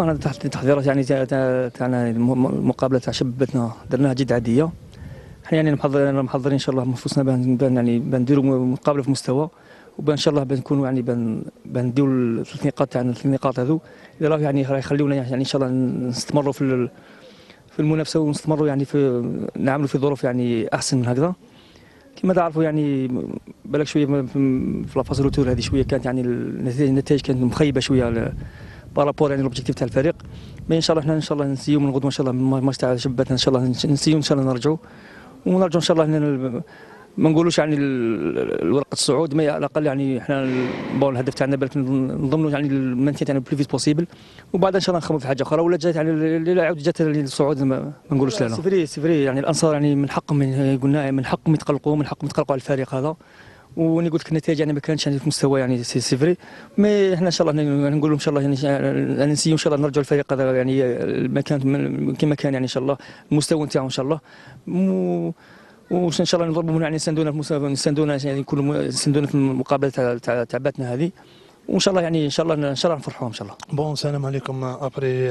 انا تحت التحضيرات يعني تاعنا المقابله تاع شبتنا درناها جد عاديه. احنا يعني محضرين ان شاء الله انفسنا بان يعني بنديروا مقابله في مستوى، وبان ان شاء الله بنكونوا يعني بنديروا الثلاث نقاط تاعنا، الثلاث نقاط هذو اللي راه يعني راه يخليونا يعني ان شاء الله نستمروا في المنافسه، ونستمروا يعني في نعملوا في ظروف يعني احسن من هكذا. كما تعرفوا يعني بالك شويه في لافاز روتور هذه شويه كانت يعني النتائج كانت مخيبه شويه بارابور يعني لوبجيكتيف تاع الفريق. مي ان شاء الله احنا ان شاء الله نسيو من غدوه ان شاء الله الماتش تاع شباتنا ان شاء الله نسيو ان شاء الله نرجعوا ان شاء الله ما نقولوش يعني الورقه الصعود، ما على الاقل يعني احنا الهدف تاعنا بالك نضمنوا يعني المانتين تاعنا بلو فيت بوسيبل، وبعد ان شاء الله نخمموا في حاجه اخرى، ولا جات يعني اللي عاود جات الصعود ما نقولوش لا. سيفري يعني الانصار يعني من حقهم قلنا من حقهم يتقلقوا، من حقهم يتقلقوا على الفريق هذا. وني قلت لك النتائج يعني ما كانتش يعني في مستوى يعني سيفري، مي احنا ان شاء الله نقول ان شاء الله يعني نسيو ان شاء الله نرجعوا الفريق هذا يعني المكان كما كان يعني ان شاء الله المستوى نتاعو ان شاء الله، وان شاء الله نضربوا يعني نساندونا يعني يكونوا يساندونا في المقابله تاع باتنا هذه، وان شاء الله يعني ان شاء الله نفرحوهم ان شاء الله. بون السلام عليكم. ابري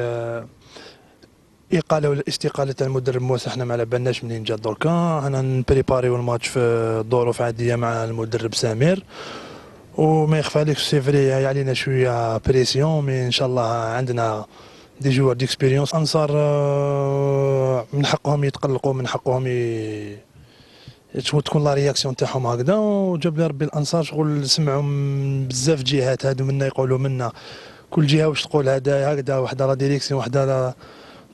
اقاله ولا استقاله تاع المدرب موسى، حنا ما على بالناش منين جا دركا. انا نبريباريو الماتش في ظروف عاديه مع المدرب سمير، وما يخفى عليك سيفري علينا شويه بريسيون، مي ان شاء الله عندنا دي جوار ديكسبيريونس. انصار من حقهم يتقلقوا، من حقهم تكون لا رياكسيون تاعهم هكذا. وجاب لي ربي الانصار شغل سمعوا بزاف جهات، هادو منا يقولوا منا كل جهه واش تقول، هذا هكذا وحده لا ديريكسيون وحده لا.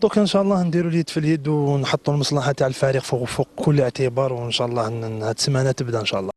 دوك ان شاء الله نديروا اليد في اليد ونحطوا المصلحه تاع الفريق فوق كل اعتبار، وان شاء الله هاد السمانه تبدا ان شاء الله.